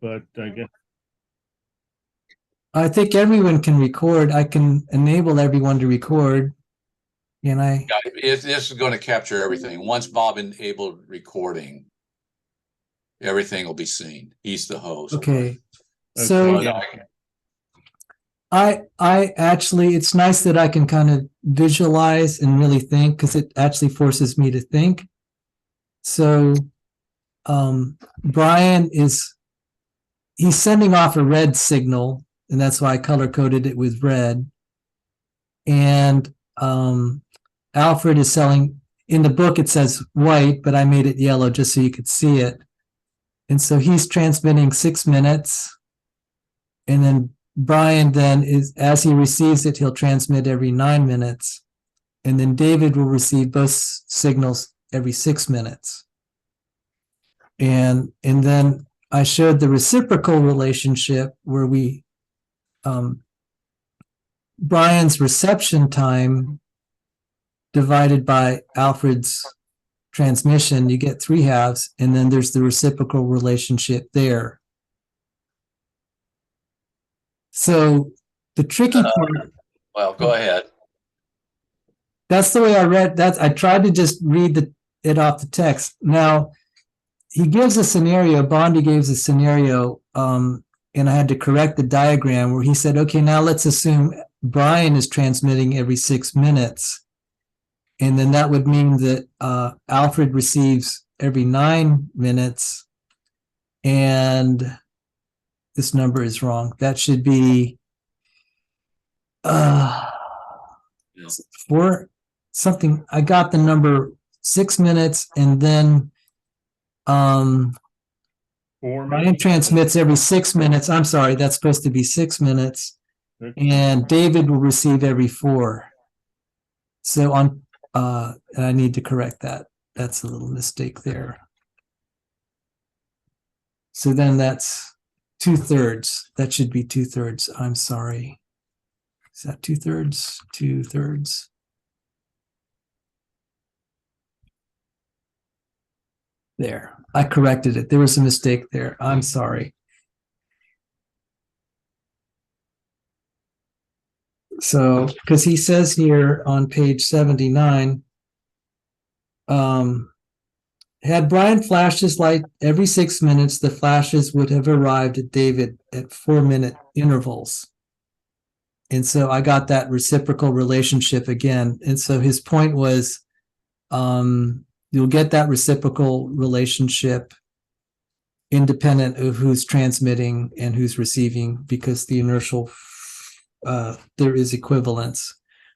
but I guess. I think everyone can record. I can enable everyone to record. And I, Yeah, this is going to capture everything. Once Bob enabled recording, everything will be seen. He's the host. okay. So Okay, yeah. I actually, it's nice that I can kind of visualize and really think, because it actually forces me to think. So Brian he's sending off a red signal, and that's why I color coded it with red. And Alfred is selling, in the book it says white, but I made it yellow just so you could see it. And so he's transmitting 6 minutes. And then Brian then is, as he receives it, he'll transmit every 9 minutes. And then David will receive both signals every 6 minutes. And then I showed the reciprocal relationship where Brian's reception time divided by Alfred's transmission, you get 3/2, and then there's the reciprocal relationship there. So the tricky part. Well, go ahead. That's the way I read that. I tried to just read it off the text. Now, he gives a scenario, Bondi gives a scenario, and I had to correct the diagram where he said, okay, now let's assume Brian is transmitting every 6 minutes. And then that would mean that Alfred receives every 9 minutes. And this number is wrong. That should be 4 something. I got the number 6 minutes, and then Brian transmits every 6 minutes. I'm sorry, that's supposed to be 6 minutes. And David will receive every 4. So I need to correct that. That's a little mistake there. So then that's 2/3. That should be 2/3. I'm sorry. Is that 2/3? 2/3. There, I corrected it. There was a mistake there. I'm sorry. So, because he says here on page 79, had Brian flashed his light every 6 minutes, the flashes would have arrived at David at 4-minute intervals. And so I got that reciprocal relationship again. And so his point was, you'll get that reciprocal relationship independent of who's transmitting and who's receiving, because the inertial, there is equivalence.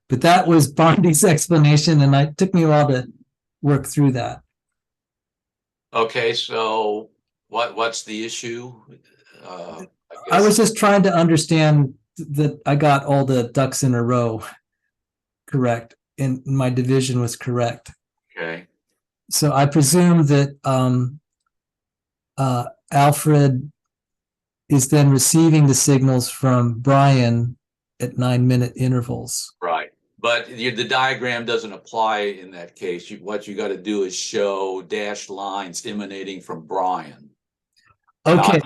But that was Bondi's explanation, and it took me a while to work through that. Okay, so what's the issue? I was just trying to understand that I got all the ducks in a row correct, and my division was correct. Okay. So I presume that Alfred is then receiving the signals from Brian at 9-minute intervals. Right. But the diagram doesn't apply in that case. What you got to do is show dashed lines emanating from Brian. Okay.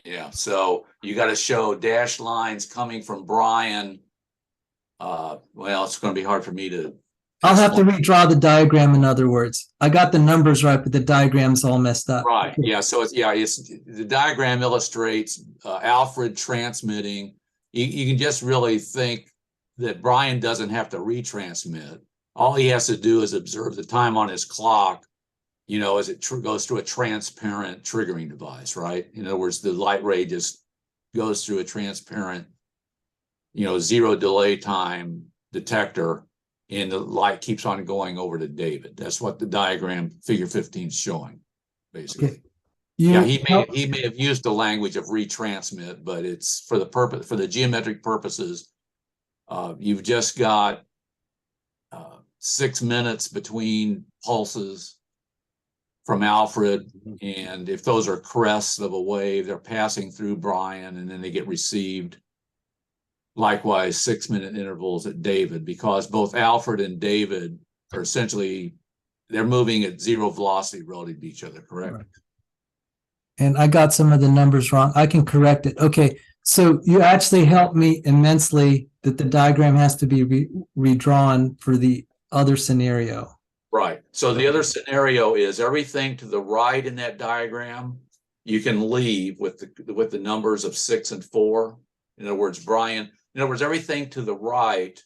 Yeah. So you got to show dashed lines coming from Brian. Well, it's going to be hard for me to. I'll have to redraw the diagram. In other words, I got the numbers right, but the diagram's all messed up. Right. Okay. Yeah. So it's the diagram illustrates Alfred transmitting. You can just really think that Brian doesn't have to retransmit. All he has to do is observe the time on his clock, as it goes through a transparent triggering device, right? In other words, the light ray just goes through a transparent, 0 delay time detector, and the light keeps on going over to David. That's what the diagram figure 15 is showing, basically. Okay. He may have used the language of retransmit, but it's for the geometric purposes. You've just got 6 minutes between pulses from Alfred, and if those are crests of a wave, they're passing through Brian, and then they get received. Likewise, 6-minute intervals at David, because both Alfred and David are essentially, they're moving at 0 velocity relative to each other, correct? And I got some of the numbers wrong. I can correct it. Okay. So you actually helped me immensely that the diagram has to be redrawn for the other scenario. Right. So the other scenario is everything to the right in that diagram, you can leave with the numbers of 6 and 4. In other words, everything to the right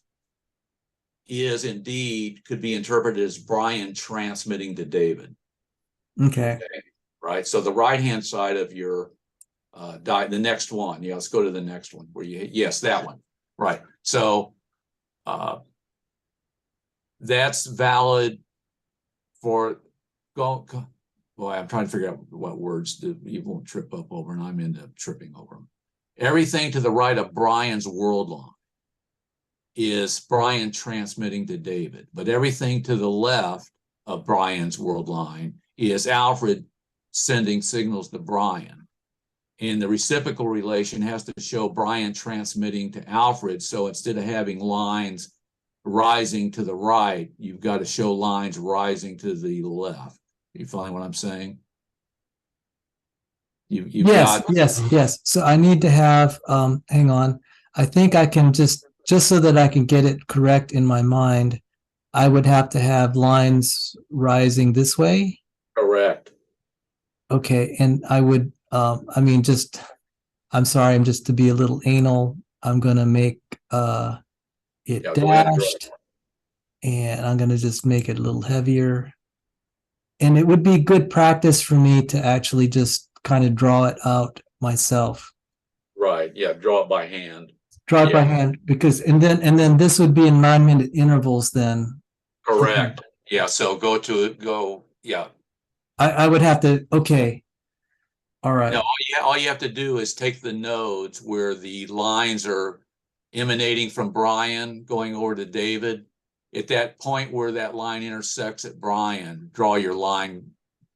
is indeed could be interpreted as Brian transmitting to David. Okay. Right. So the right-hand side of your the next one. Yeah, let's go to the next one where yes, that one. Right. So that's valid for boy, I'm trying to figure out what words you won't trip up over, and I'm into tripping over them. Everything to the right of Brian's world line is Brian transmitting to David, but everything to the left of Brian's world line is Alfred sending signals to Brian. And the reciprocal relation has to show Brian transmitting to Alfred. So instead of having lines rising to the right, you've got to show lines rising to the left. You following what I'm saying? Yes. So I need to have, hang on. I think I can just so that I can get it correct in my mind, I would have to have lines rising this way. Correct. Okay. And I would, I'm sorry, I'm just to be a little anal. I'm going to make, it dashed, and I'm going to just make it a little heavier. And it would be good practice for me to actually just kind of draw it out myself. Right. Yeah. Draw it by hand. Draw it by hand, because and then this would be in 9-minute intervals then. Correct. Yeah. So go. Yeah. I would have to. Okay. All right. No, all you have to do is take the nodes where the lines are emanating from Brian going over to David. At that point where that line intersects at Brian, draw your line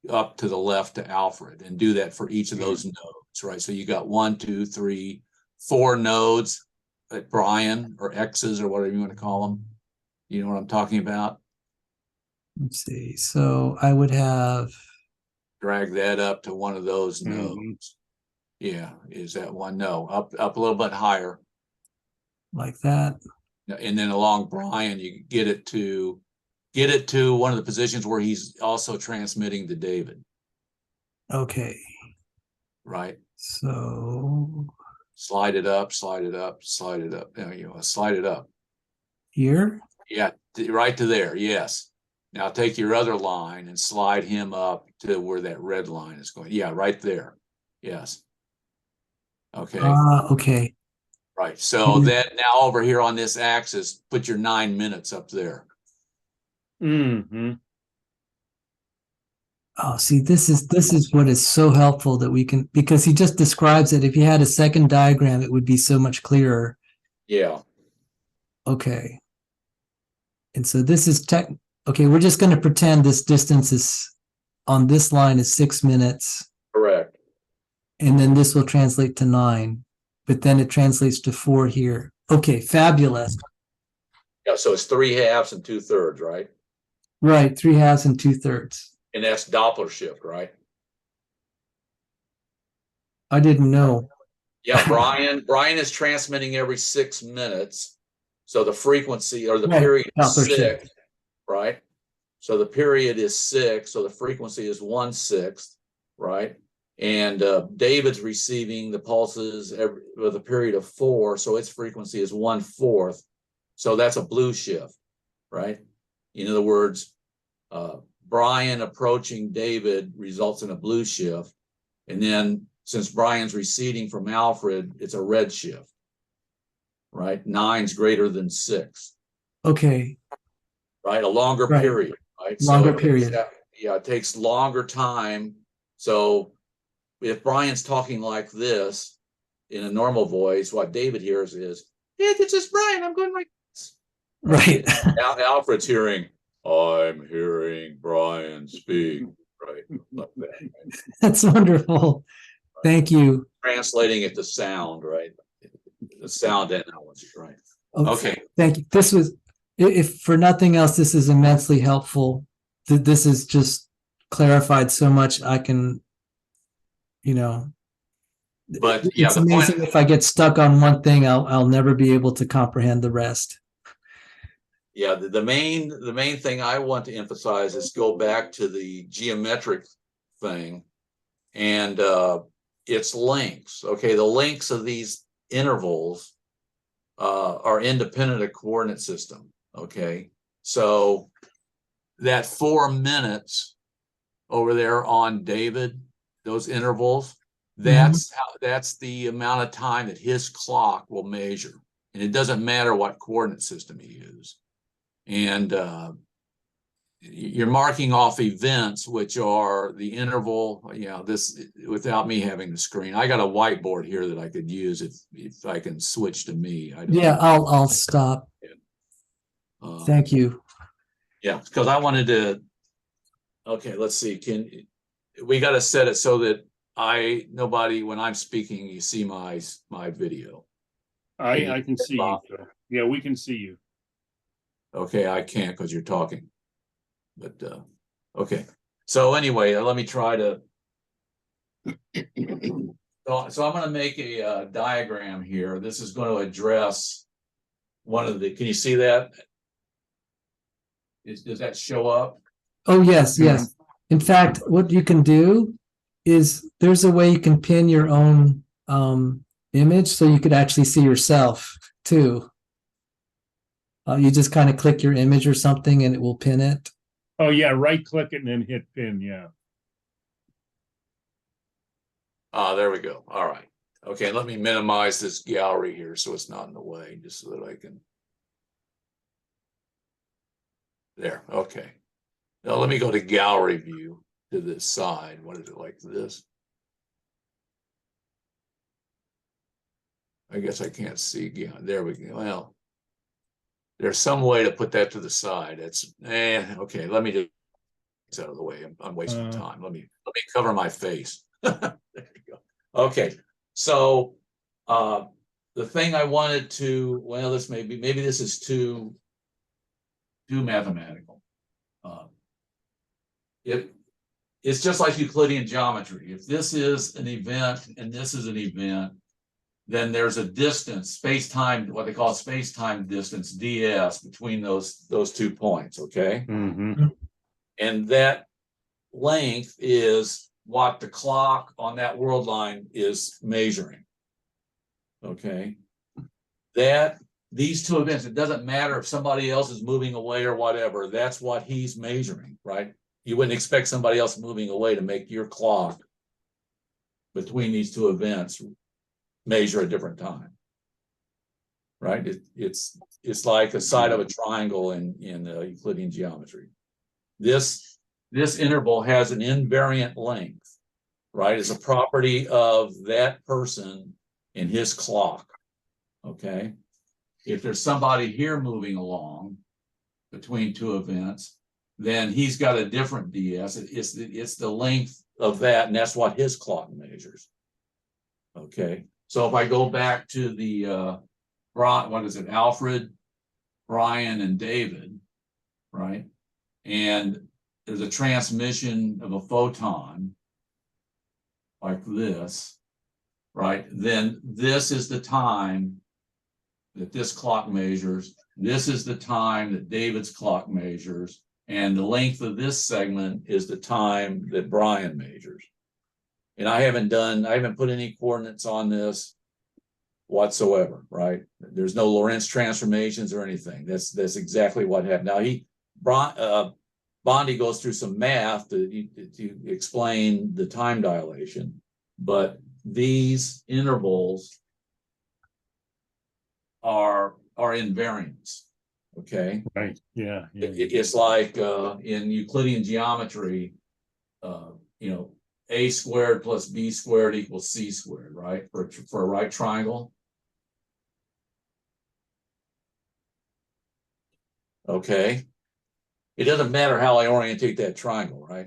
up to the left to Alfred, and do that for each of those nodes, right? So you got 1, 2, 3, 4 nodes at Brian, or X's, or whatever you want to call them. You know what I'm talking about? Let's see. So I would have drag that up to one of those nodes. Yeah, is that one? No, up a little bit higher. Like that. And then along Brian, you get it to one of the positions where he's also transmitting to David. Okay. Right. So slide it up, slide it up, slide it up. There you go. Slide it up. Here? Yeah, right to there. Yes. Now take your other line and slide him up to where that red line is going. Yeah, right there. Yes. Okay. Okay. Right. So that now over here on this axis, put your 9 minutes up there. Oh, see, this is what is so helpful that we can, because he just describes it. If you had a second diagram, it would be so much clearer. Yeah. Okay. And so this is okay, we're just going to pretend this distance is on this line is 6 minutes. Correct. And then this will translate to 9, but then it translates to 4 here. Okay, fabulous. Yeah, so it's 3/2 and 2/3, right? Right, 3/2 and 2/3. And that's Doppler shift, right? I didn't know. Yeah, Brian is transmitting every 6 minutes. So the frequency or the Right, period is Doppler 6, shift. right? So the period is 6, so the frequency is 1/6, right? And David's receiving the pulses with a period of 4, so its frequency is 1/4. So that's a blue shift, right? In other words, Brian approaching David results in a blue shift. And then since Brian's receding from Alfred, it's a red shift, right? 9's greater than 6. Okay. Right? A longer period, right? Longer period. It takes longer time. So if Brian's talking like this in a normal voice, what David hears is, "Yeah, this is Brian. I'm going like this." Right. Alfred's hearing, "I'm hearing Brian speak." Right. Like that, right? That's wonderful. Thank you. Translating it to sound, right? The sound analogy, right? Okay. Thank you. This was, if for nothing else, this is immensely helpful. This is just clarified so much. I can you know, But yeah, it's the point, amazing if I get stuck on one thing, I'll never be able to comprehend the rest. yeah, the main thing I want to emphasize is go back to the geometric thing and its lengths. Okay, the lengths of these intervals are independent of coordinate system. Okay, so that 4 minutes over there on David, those intervals, that's the amount of time that his clock will measure, and it doesn't matter what coordinate system you use. And you're marking off events, which are the interval. This without me having the screen. I got a whiteboard here that I could use if I can switch to me. I don't Yeah, know. I'll stop. Thank you. Yeah, because I wanted to. Okay, let's see. We got to set it so that nobody when I'm speaking, you see my video. I can see you, Phil. Yeah, we can see you. Okay, I can't because you're talking. But okay. So anyway, let me try to. So I'm going to make a diagram here. This is going to address one of the. Can you see that? Does that show up? Oh, yes, yes. In fact, what you can do is there's a way you can pin your own image so you could actually see yourself too. You just kind of click your image or something and it will pin it. Oh yeah, right click it and then hit pin. Yeah. There we go. All right. Okay, let me minimize this gallery here so it's not in the way, just so that I can. There. Okay. Now let me go to gallery view to this side. What is it like this? I guess I can't see. Yeah, there we go. Well, there's some way to put that to the side. It's okay. Let me just get out of the way. I'm wasting time. Let me cover my face. There you go. Okay. So the thing I wanted to, well, this maybe this is too mathematical. It's just like Euclidean geometry. If this is an event and this is an event, then there's a distance, space-time, what they call space-time distance, ds, between those 2 points, okay? Mm-hmm. And that length is what the clock on that world line is measuring, okay? These two events, it doesn't matter if somebody else is moving away or whatever, that's what he's measuring, right? You wouldn't expect somebody else moving away to make your clock between these two events measure a different time, right? It's like a side of a triangle in Euclidean geometry. This interval has an invariant length, right? It's a property of that person in his clock, okay? If there's somebody here moving along between two events, then he's got a different ds. It's the length of that, and that's what his clock measures. Okay, so if I go back to the what is it, Alfred, Brian, and David, right? And there's a transmission of a photon like this, right? Then this is the time that this clock measures. This is the time that David's clock measures. And the length of this segment is the time that Brian measures. And I haven't put any coordinates on this whatsoever, right? There's no Lorentz transformations or anything. That's exactly what happened. Now Bondi goes through some math to explain the time dilation, but these intervals are invariants. Okay. Right. Yeah. It's like in Euclidean geometry, a squared plus b squared equals c squared, right? For a right triangle. Okay. It doesn't matter how I orientate that triangle, right?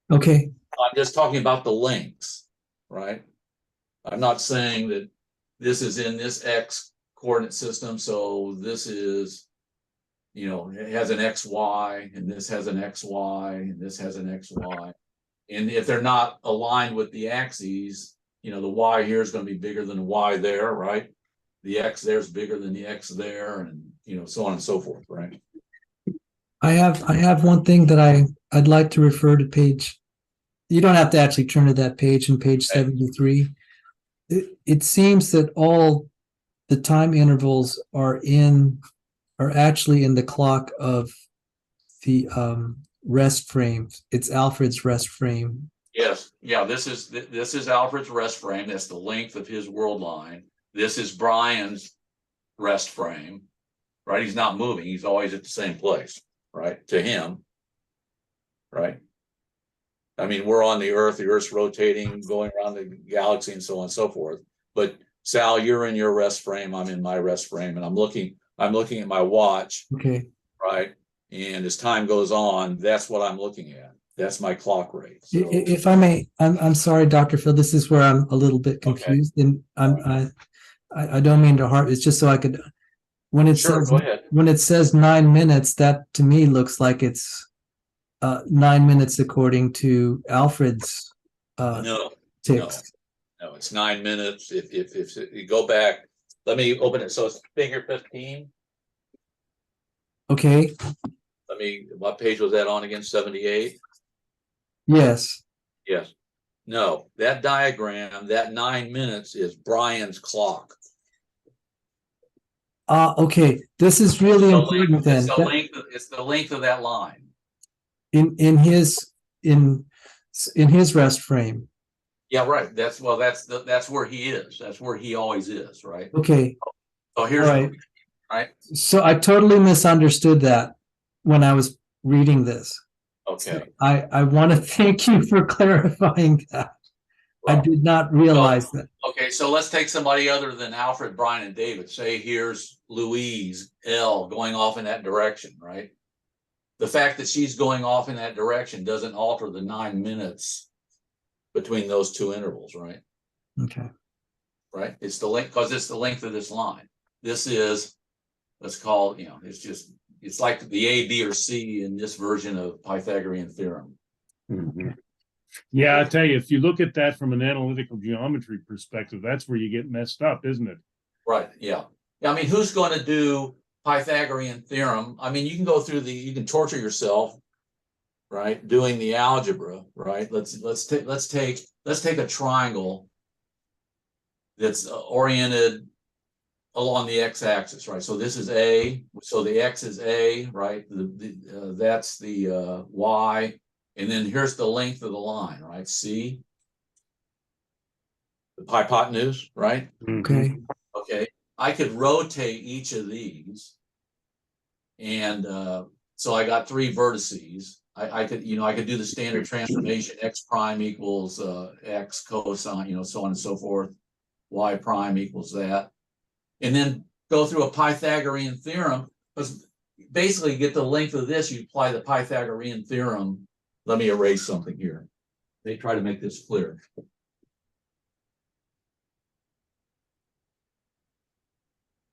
Okay. I'm just talking about the lengths, right? I'm not saying that this is in this x coordinate system, so this is, it has an xy, and this has an xy, and this has an xy. And if they're not aligned with the axes, you know, the Y here is going to be bigger than the Y there, right? The X there is bigger than the X there, and you know, so on and so forth, right? I have one thing that I'd like to refer to page. You don't have to actually turn to that page in page 73. It seems that all the time intervals are actually in the clock of the rest frame. It's Alfred's rest frame. Yes, yeah. This is Alfred's rest frame. That's the length of his world line. This is Brian's rest frame, right? He's not moving. He's always at the same place, right? To him, right? I mean, we're on the Earth. The Earth's rotating, going around the galaxy, and so on and so forth. But Sal, you're in your rest frame. I'm in my rest frame, and I'm looking at my watch. Okay. Right. And as time goes on, that's what I'm looking at. That's my clock rate. So, If I may, I'm sorry, Dr. Phil. This is where I'm a little bit confused, and I don't mean to harp. It's just so I could. When it says go ahead. when it says 9 minutes, that to me looks like it's 9 minutes according to Alfred's ticks. No, it's 9 minutes. If you go back, let me open it. So it's figure 15. Okay. What page was that on again? 78? Yes. Yes. No, that diagram, that 9 minutes is Brian's clock. Okay. This is really important then. It's the length of that line. In his rest frame. Yeah, right. That's where he is. That's where he always is, right? Okay. So here's right. So I totally misunderstood that when I was reading this. Okay. So I want to thank you for clarifying that. Well, I did not realize that. Okay, so let's take somebody other than Alfred, Brian, and David. Say here's Louise L going off in that direction, right? The fact that she's going off in that direction doesn't alter the 9 minutes between those two intervals, right? Okay. Right? It's the length, because it's the length of this line. This is, let's call, you know, it's like the A, B, or C in this version of Pythagorean theorem. Mm-hmm. Yeah, I tell you, if you look at that from an analytical geometry perspective, that's where you get messed up, isn't it? Right. Yeah. I mean, who's going to do Pythagorean theorem? I mean, you can go through you can torture yourself, right? Doing the algebra, right? Let's take a triangle that's oriented along the x-axis, right? So this is A. So the x is A, right? That's the y. And then here's the length of the line, right? C. The hypotenuse, right? Okay. Okay. I could rotate each of these. And so I got 3 vertices. I could do the standard transformation. X prime equals X cosine, so on and so forth. Y prime equals that. And then go through a Pythagorean theorem. Because basically get the length of this, you apply the Pythagorean theorem. Let me erase something here. They try to make this clear.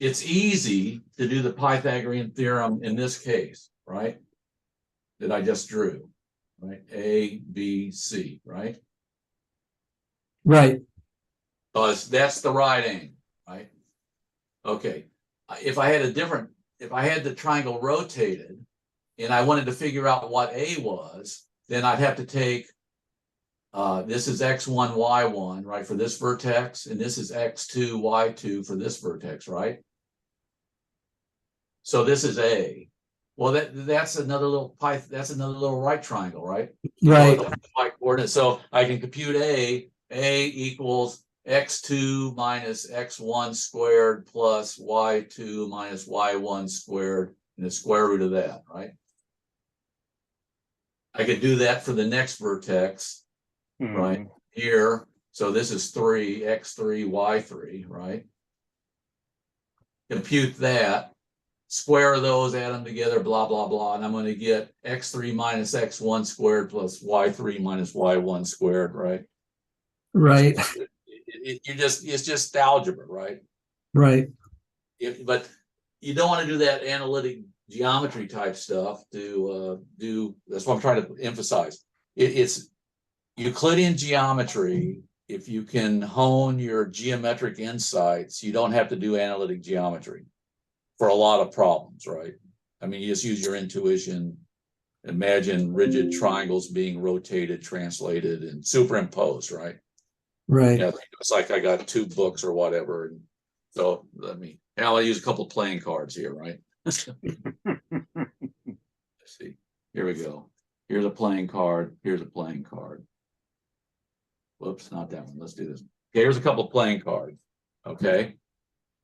It's easy to do the Pythagorean theorem in this case, right? That I just drew, right? A, B, C, right? Right. Because that's the right angle, right? Okay. If I had the triangle rotated and I wanted to figure out what A was, then I'd have to take, this is x1, y1, right, for this vertex, and this is x2, y2 for this vertex, right? So this is A. Well, that's another little right triangle, right? Right. So I can compute A equals x2 minus x1 squared plus y2 minus y1 squared, and the square root of that, right? I could do that for the next vertex, right here. So this is 3, x3, y3, right? Compute that, square those, add them together, blah, blah, blah. And I'm going to get x3 minus x1 squared plus y3 minus y1 squared, right? Right. It's just algebra, right? Right. But you don't want to do that analytic geometry type stuff to do. That's what I'm trying to emphasize. It's Euclidean geometry, if you can hone your geometric insights, you don't have to do analytic geometry for a lot of problems, right? I mean, you just use your intuition. Imagine rigid triangles being rotated, translated, and superimposed, right? Right. Yeah, it's like I got two books or whatever. And so I'll use a couple of playing cards here, right? Let's see. Here we go. Here's a playing card. Here's a playing card. Whoops, not that one. Let's do this. Okay, here's a couple of playing cards. Okay.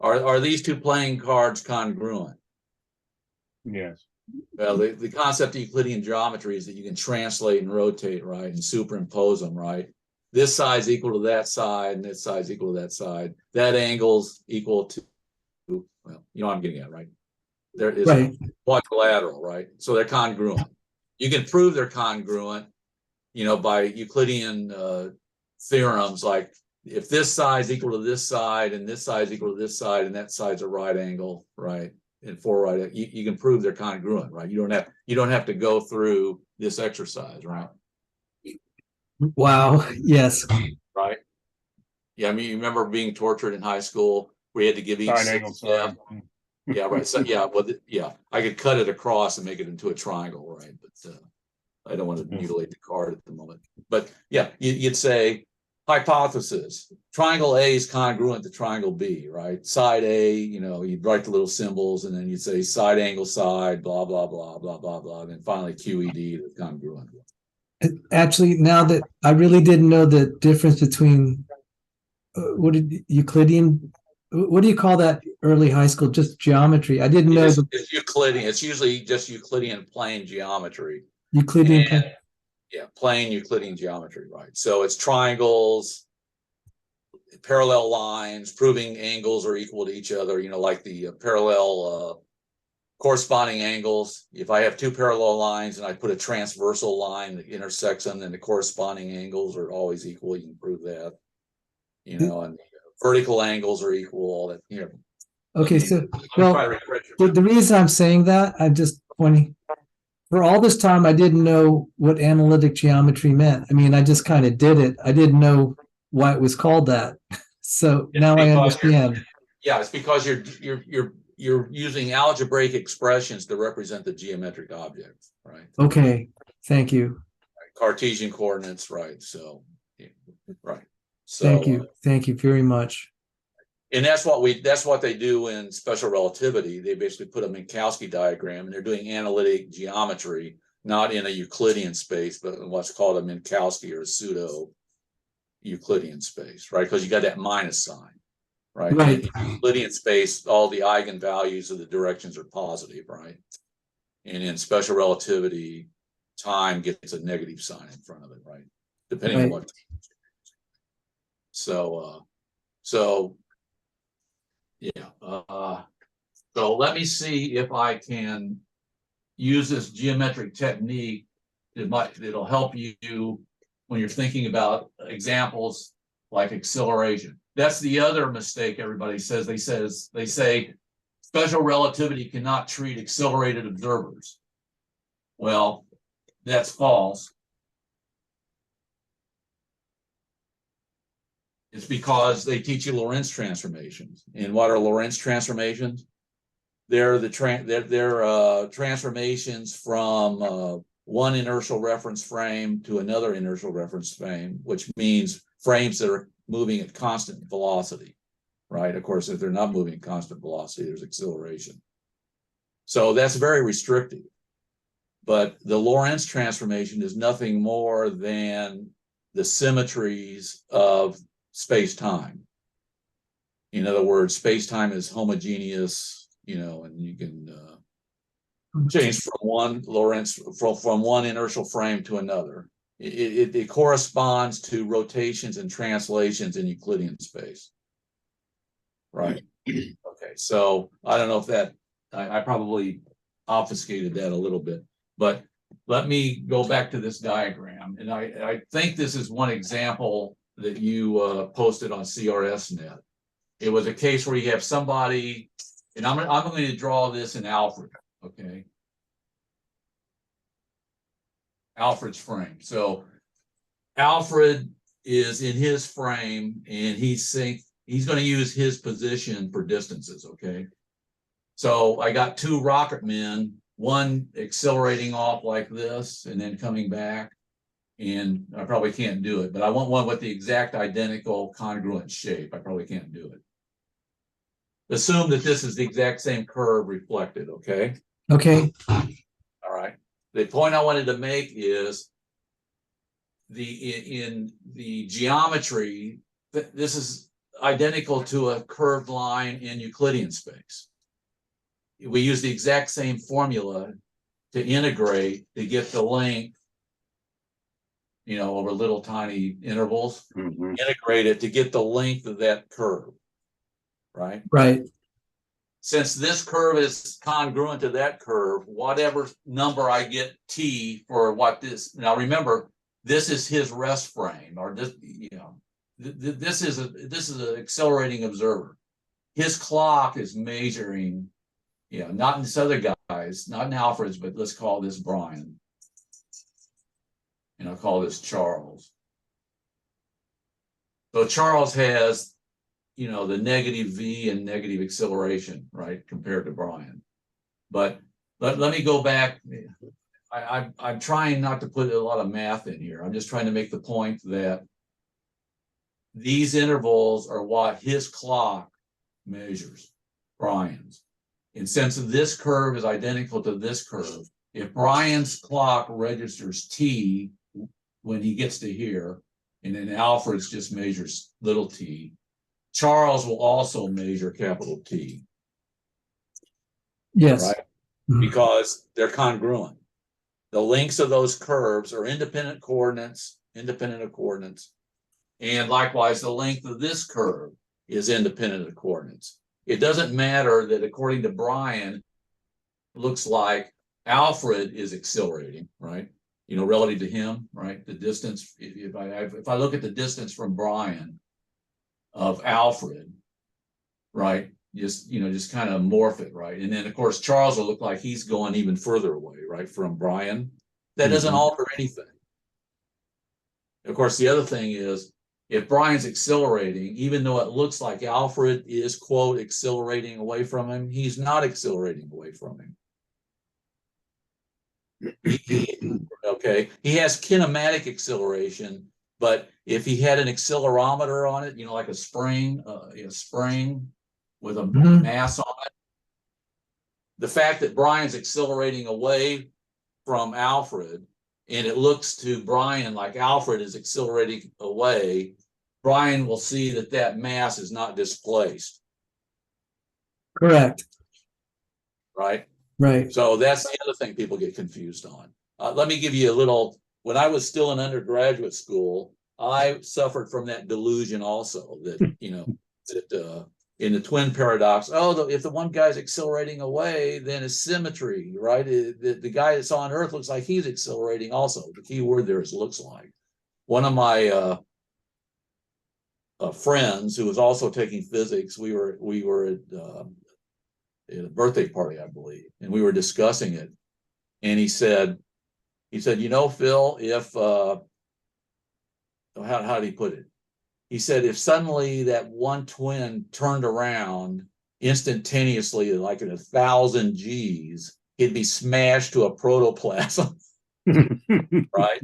Are these two playing cards congruent? Yes. Well, the concept of Euclidean geometry is that you can translate and rotate, right, and superimpose them, right? This side's equal to that side, and this side's equal to that side. That angle's equal to, well, you know what I'm getting at, right? There is Right. quadrilateral, right? So they're congruent. You can prove they're congruent, you know, by Euclidean theorems, like if this side's equal to this side, and this side's equal to this side, and that side's a right angle, right? And four right, you can prove they're congruent, right? You don't have to go through this exercise, right? Wow. Yes. Right. Yeah, I mean, you remember being tortured in high school where you had to give each Side angle side. Yeah, right. So yeah, well, yeah, I could cut it across and make it into a triangle, right? But I don't want to mutilate the card at the moment. But yeah, you'd say hypothesis: triangle A is congruent to triangle B, right? Side A, you know, you'd write the little symbols, and then you'd say side angle side, blah blah blah blah blah blah, and then finally QED is congruent. Actually, now that I really didn't know the difference between what did Euclidean, what do you call that early high school? Just geometry. I didn't know the It's Euclidean. It's usually just Euclidean plane geometry. Euclidean. Yeah, plane Euclidean geometry, right? So it's triangles, parallel lines, proving angles are equal to each other, you know, like the parallel corresponding angles. If I have two parallel lines and I put a transversal line that intersects them, then the corresponding angles are always equal. You can prove that, you know, and vertical angles are equal, all that, you know. Okay, so well, the reason I'm saying that, I'm just pointing, for all this time, I didn't know what analytic geometry meant. I mean, I just kind of did it. I didn't know why it was called that. So now I understand. Yeah, it's because you're using algebraic expressions to represent the geometric object, right? Okay, thank you. Cartesian coordinates, right? So, yeah, right. So, thank you very much. And that's what they do in special relativity. They basically put a Minkowski diagram, and they're doing analytic geometry, not in a Euclidean space, but in what's called a Minkowski or a pseudo Euclidean space, right? Because you got that minus sign, right? Right. In Euclidean space, all the eigenvalues of the directions are positive, right? And in special relativity, time gets a negative sign in front of it, right? Depending on what. So yeah. So let me see if I can use this geometric technique. It'll help you when you're thinking about examples like acceleration. That's the other mistake everybody says. They say special relativity cannot treat accelerated observers. Well, that's false. It's because they teach you Lorentz transformations. And what are Lorentz transformations? They're transformations from one inertial reference frame to another inertial reference frame, which means frames that are moving at constant velocity, right? Of course, if they're not moving at constant velocity, there's acceleration. So that's very restrictive. But the Lorentz transformation is nothing more than the symmetries of space-time. In other words, space-time is homogeneous, you know, and you can change from one Lorentz from one inertial frame to another. It corresponds to rotations and translations in Euclidean space. Right. Okay. So I don't know if that I probably obfuscated that a little bit, but let me go back to this diagram. And I think this is one example that you posted on CRSNet. It was a case where you have somebody, and I'm going to draw this in Alfred, okay? Alfred's frame. So Alfred is in his frame, and he's going to use his position for distances, okay? So I got two rocket men, one accelerating off like this and then coming back, and I probably can't do it, but I want one with the exact identical congruent shape. I probably can't do it. Assume that this is the exact same curve reflected, okay? Okay. All right. The point I wanted to make is in the geometry, this is identical to a curved line in Euclidean space. We use the exact same formula to integrate to get the length, you know, over little tiny intervals, integrate it to get the length of that curve, right? Right. Since this curve is congruent to that curve, whatever number I get t for what this, now remember, this is his rest frame, or this, you know, this is an accelerating observer. His clock is measuring, you know, not in this other guys, not in Alfred's, but let's call this Brian. And I'll call this Charles. So Charles has, you know, the negative V and negative acceleration, right, compared to Brian. But let me go back. I'm trying not to put a lot of math in here. I'm just trying to make the point that these intervals are what his clock measures, Brian's. And since this curve is identical to this curve, if Brian's clock registers T when he gets to here, and then Alfred's just measures little t, Charles will also measure capital T. Yes. Right? Because they're congruent. The lengths of those curves are independent of coordinates. And likewise, the length of this curve is independent of coordinates. It doesn't matter that according to Brian, it looks like Alfred is accelerating, right? You know, relative to him, right? The distance, if I look at the distance from Brian of Alfred, right? Just, you know, just kind of morph it, right? And then of course, Charles will look like he's going even further away, right? From Brian. That doesn't alter anything. Of course, the other thing is, if Brian's accelerating, even though it looks like Alfred is, quote, accelerating away from him, he's not accelerating away from him. Okay, he has kinematic acceleration, but if he had an accelerometer on it, you know, like a spring with a mass on it, the fact that Brian's accelerating away from Alfred, and it looks to Brian like Alfred is accelerating away, Brian will see that that mass is not displaced. Correct. Right? Right. So that's the other thing people get confused on. Let me give you a little, when I was still in undergraduate school, I suffered from that delusion also that, you know, that in the twin paradox, if the one guy's accelerating away, then it's symmetry, right? The guy that's on Earth looks like he's accelerating also. The key word there is looks like. One of my friends who was also taking physics, we were at a birthday party, I believe, and we were discussing it. And he said, you know, Phil, if how did he put it? He said, if suddenly that one twin turned around instantaneously, like in 1,000 Gs, he'd be smashed to a protoplasm. Right?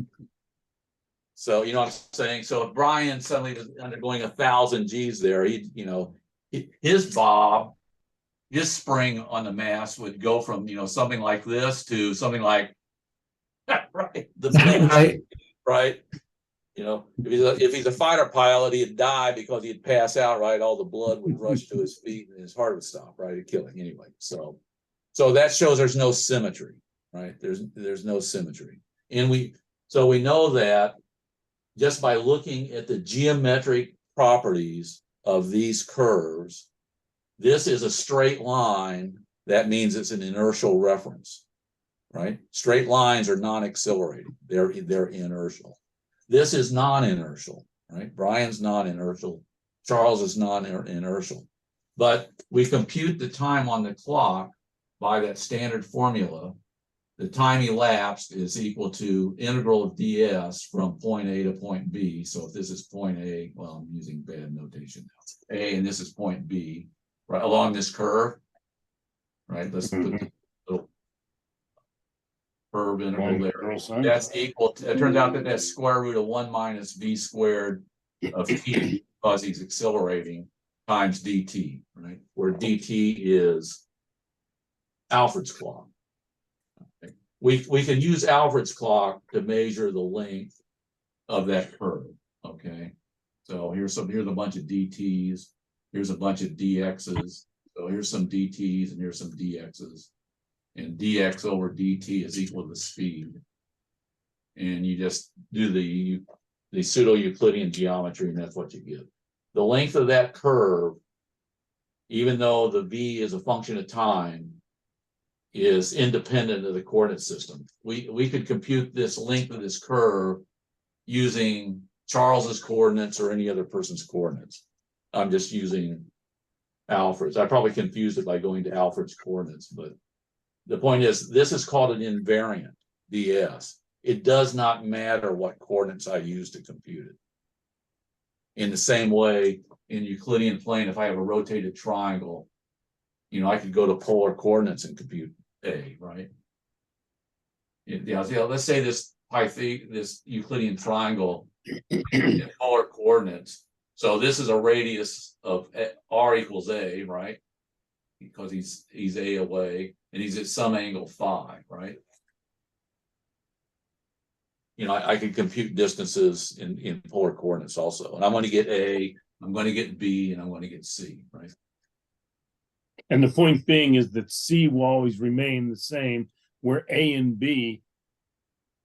So, you know what I'm saying? So if Brian suddenly was undergoing 1,000 Gs there, his spring on the mass would go from, you know, something like this to something like, right, right. You know, if he's a fighter pilot, he'd die because he'd pass out, right? All the blood would rush to his feet and his heart would stop, right? It'd kill him anyway. So that shows there's no symmetry, right? There's no symmetry. And we know that just by looking at the geometric properties of these curves. This is a straight line. That means it's an inertial reference, right? Straight lines are non-accelerating. They're inertial. This is non-inertial, right? Brian's non-inertial. Charles is non-inertial. But we compute the time on the clock by that standard formula. the time elapsed is equal to integral of ds from point A to point B. So if this is point A, well, I'm using bad notation now. A, and this is point B, right along this curve, right? Let's put the little curve integral there. Girl sign. That's equal to, it turns out that that's square root of 1 minus v squared of t, because he's accelerating, times dt, right? Where dt is Alfred's clock. Okay. We can use Alfred's clock to measure the length of that curve. Okay. So here's a bunch of dt's, here's a bunch of dx's. So here's some dt's and here's some dx's. And dx over dt is equal to the speed. And you just do the pseudo-Euclidean geometry, and that's what you get. The length of that curve, even though the v is a function of time, is independent of the coordinate system. We could compute this length of this curve using Charles's coordinates or any other person's coordinates. I'm just using Alfred's. I probably confused it by going to Alfred's coordinates, but the point is, this is called an invariant ds. It does not matter what coordinates I use to compute it. In the same way, in Euclidean plane, if I have a rotated triangle, you know, I could go to polar coordinates and compute A, right? Yeah, let's say this Euclidean triangle in polar coordinates. So this is a radius of r equals A, right? Because he's A away, and he's at some angle phi, right? You know, I can compute distances in polar coordinates also. And I'm going to get A, I'm going to get B, and I'm going to get C, right? And the point being is that C will always remain the same, where A and B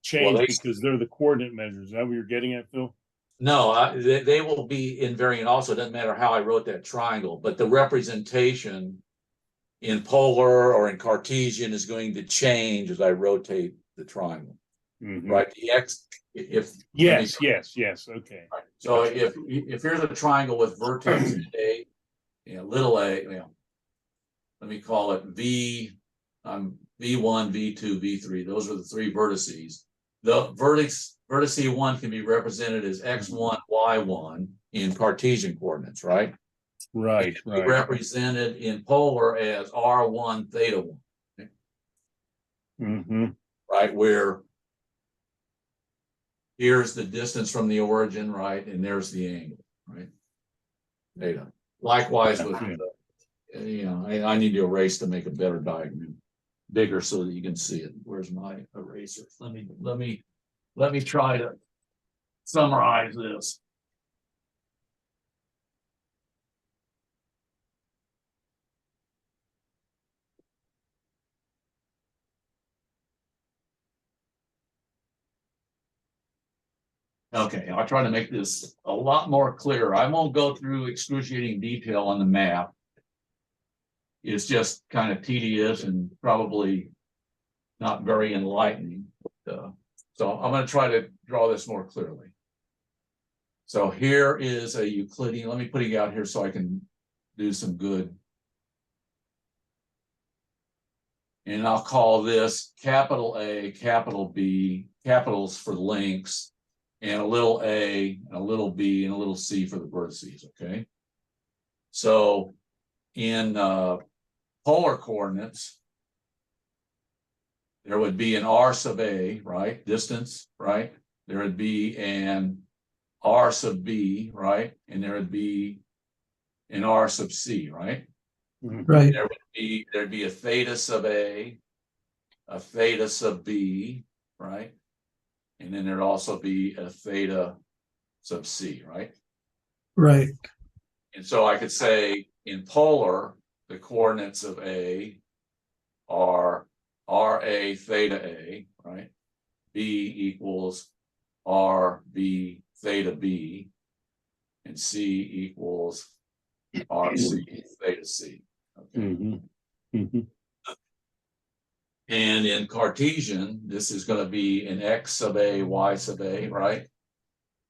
change because they're the coordinate measures. Is that what you're getting at, Phil? No, they will be invariant also. It doesn't matter how I wrote that triangle, but the representation in polar or in Cartesian is going to change as I rotate the triangle. Mm-hmm. Right? The x, if yes, okay. Right. So if here's a triangle with vertex A, little a, let me call it V, V1, V2, V3. Those are the three vertices. The vertex one can be represented as x1, y1 in Cartesian coordinates, right? Right. Represented in polar as r1, theta 1. Okay? Mm-hmm. Right, where here's the distance from the origin, right? And there's the angle, right? Theta. Likewise with, I need to erase to make a better diagram, bigger so that you can see it. Where's my eraser? Let me try to summarize this. Okay, I'll try to make this a lot more clear. I won't go through excruciating detail on the map. It's just kind of tedious and probably not very enlightening. So I'm going to try to draw this more clearly. So here is a Euclidean. Let me put it out here so I can do some good. And I'll call this capital A, capital B, capitals for links, and a little a, a little b, and a little c for the vertices, okay? So in polar coordinates, there would be an r sub a, right? Distance, right? There would be an r sub b, right? And there would be an r sub c, right? Right. There'd be a theta sub a theta sub b, right? And then there'd also be a theta sub c, right? Right. And so I could say in polar, the coordinates of A are RA theta A, right? B equals RB theta B, and C equals RC theta C. Okay. Mm-hmm. Mm-hmm. And in Cartesian, this is going to be an X sub A, Y sub A, right?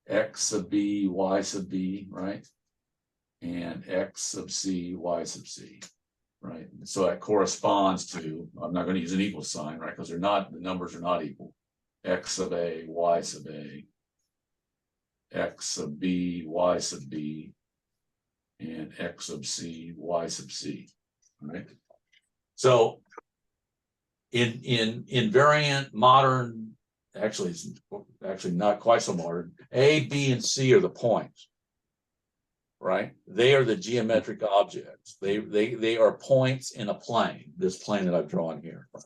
X sub B, Y sub B, right? And X sub C, Y sub C, right? So that corresponds to, I'm not going to use an equal sign, right? Because the numbers are not equal. X sub A, Y sub A, X sub B, Y sub B, and X sub C, Y sub C, right? So in invariant modern, actually, it's actually not quite so modern, A, B, and C are the points. Right? They are the geometric objects. They are points in a plane, this plane that I've drawn here. Right?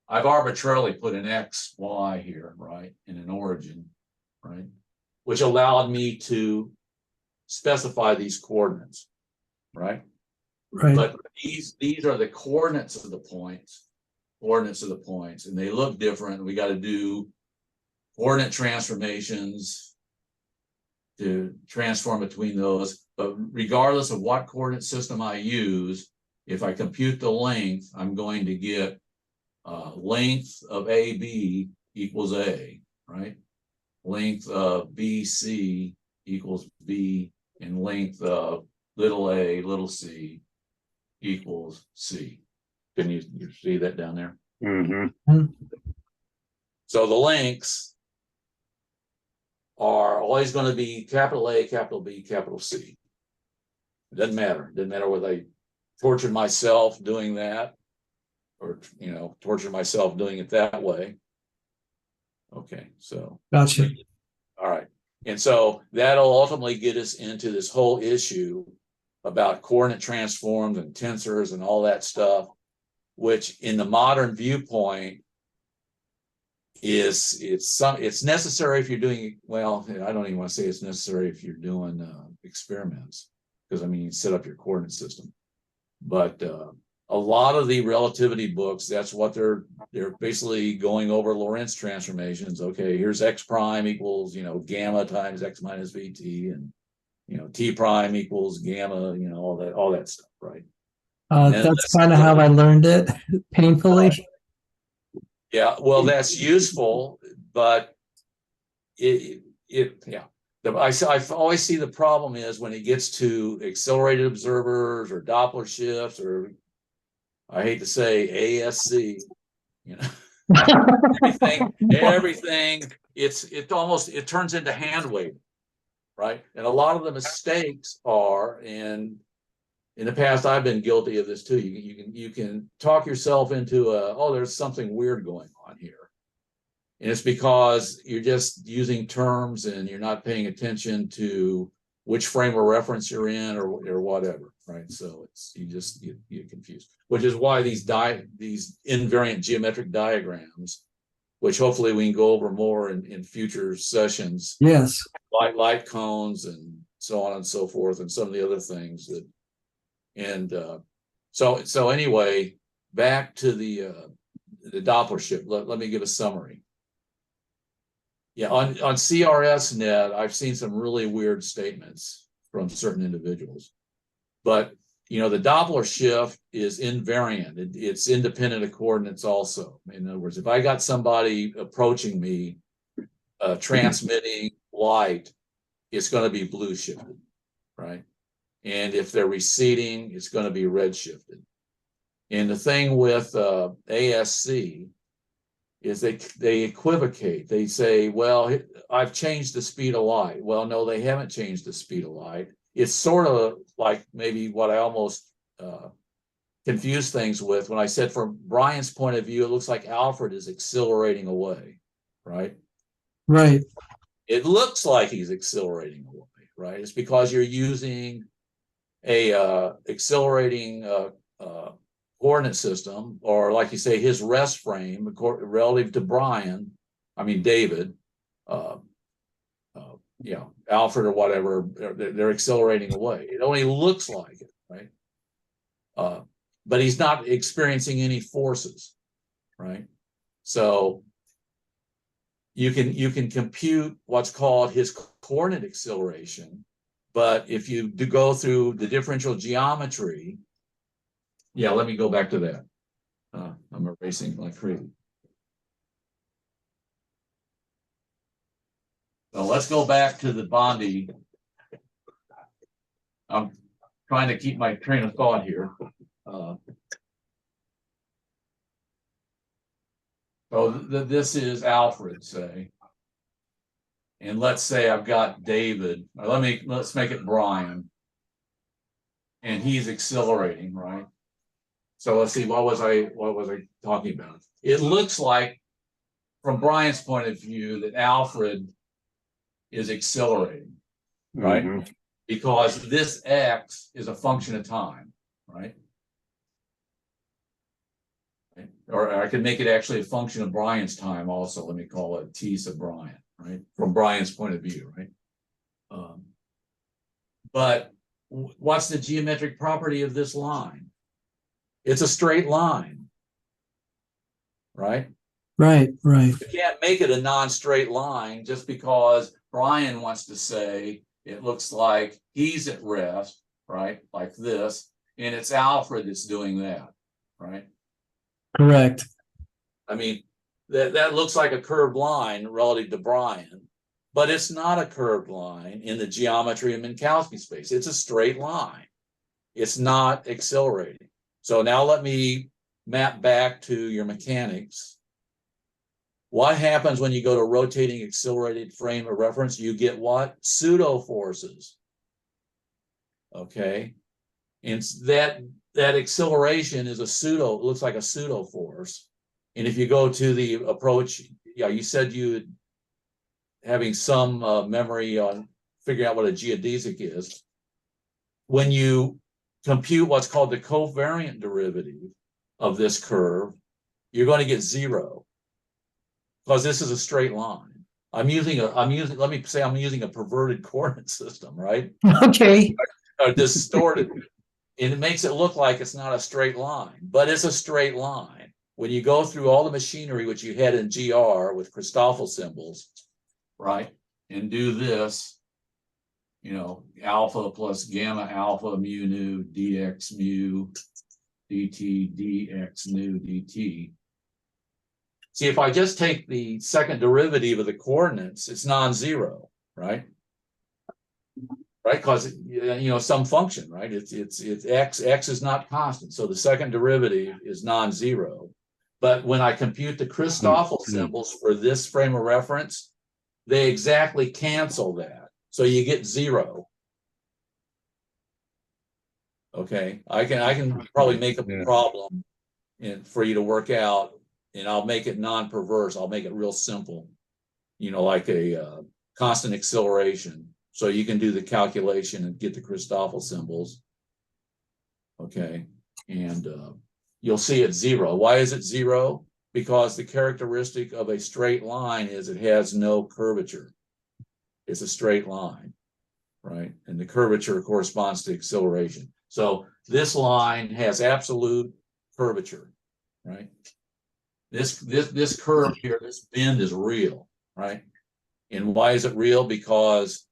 I've arbitrarily put an X, Y here, right? And an origin, right? Which allowed me to specify these coordinates, right? Right. But these are the coordinates of the points, and they look different. We got to do coordinate transformations to transform between those. But regardless of what coordinate system I use, if I compute the length, I'm going to get length of AB equals A, right? Length of BC equals B, and length of little a, little c equals C. Can you see that down there? Mm-hmm. So the lengths are always going to be capital A, capital B, capital C. It doesn't matter. It doesn't matter whether I tortured myself doing that or, torture myself doing it that way. Okay, so. Gotcha. All right. And so that'll ultimately get us into this whole issue about coordinate transforms and tensors and all that stuff, which in the modern viewpoint it's necessary if you're doing, well, I don't even want to say it's necessary if you're doing experiments, because you set up your coordinate system. But a lot of the relativity books, that's what they're basically going over Lorentz transformations. Okay, here's X prime equals, gamma times X minus VT, and T prime equals gamma, all that stuff, right? That's kind of how I learned it, painfully. Yeah, well, that's useful, but I always see the problem is when it gets to accelerated observers or Doppler shifts, or I hate to say ASC, everything, it turns into hand waving, right? And a lot of the mistakes are, and in the past, I've been guilty of this too. You can talk yourself into there's something weird going on here. And it's because you're just using terms and you're not paying attention to which frame of reference you're in or whatever, right? So you get confused, which is why these invariant geometric diagrams, which hopefully we can go over more in future sessions. Yes. Light cones and so on and so forth, and some of the other things that. And so anyway, back to the Doppler shift. Let me give a summary. Yeah, on CRSNet, I've seen some really weird statements from certain individuals. But the Doppler shift is invariant. It's independent of coordinates also. In other words, if I got somebody approaching me, transmitting light, it's going to be blue shifted, right? And if they're receding, it's going to be red shifted. And the thing with ASC is they equivocate. They say, well, I've changed the speed of light. Well, no, they haven't changed the speed of light. It's sort of like maybe what I almost confused things with when I said from Brian's point of view, it looks like Alfred is accelerating away, right? Right. It looks like he's accelerating away, right? It's because you're using a accelerating coordinate system, or like you say, his rest frame relative to David, Alfred or whatever, they're accelerating away. It only looks like it, right? But he's not experiencing any forces, right? So you can compute what's called his coordinate acceleration, but if you do go through the differential geometry, let me go back to that. I'm erasing like crazy. So let's go back to the Bondi. I'm trying to keep my train of thought here. So this is Alfred, say. And let's say I've got David, or let's make it Brian. And he's accelerating, right? So let's see, what was I talking about? It looks like, from Brian's point of view, that Alfred is accelerating, right? Mhm. Because this X is a function of time, right? Or I could make it actually a function of Brian's time also. Let me call it T sub Brian, right? From Brian's point of view, right? But what's the geometric property of this line? It's a straight line, right? Right, right. You can't make it a non-straight line just because Brian wants to say it looks like he's at rest, right? Like this, and it's Alfred that's doing that, right? Correct. I mean, that looks like a curved line relative to Brian, but it's not a curved line in the geometry of Minkowski space. It's a straight line. It's not accelerating. So now let me map back to your mechanics. What happens when you go to rotating accelerated frame of reference? You get what? Pseudo forces. Okay. And that acceleration is a pseudo, it looks like a pseudo force. And if you go to the approach, yeah, you said you having some memory on figuring out what a geodesic is. When you compute what's called the covariant derivative of this curve, you're going to get zero, because this is a straight line. I'm using a perverted coordinate system, right? Okay. Or distorted. And it makes it look like it's not a straight line, but it's a straight line. When you go through all the machinery, which you had in GR with Christoffel symbols, right? And do this, you know, alpha plus gamma alpha mu nu dx mu dt dx nu dt. See, if I just take the second derivative of the coordinates, it's non-zero, right? Right, because you know some function, right? It's x is not constant, so the second derivative is non-zero. But when I compute the Christoffel symbols for this frame of reference, they exactly cancel that, so you get zero. Okay, I can probably make up a problem for you to work out, and I'll make it non-perverse. I'll make it real simple, you know, like a constant acceleration. So you can do the calculation and get the Christoffel symbols. Okay, and you'll see it's zero. Why is it zero? Because the characteristic of a straight line is it has no curvature. It's a straight line, right? And the curvature corresponds to acceleration. So this line has absolute curvature, right? This curve here, this bend is real, right? And why is it real? Because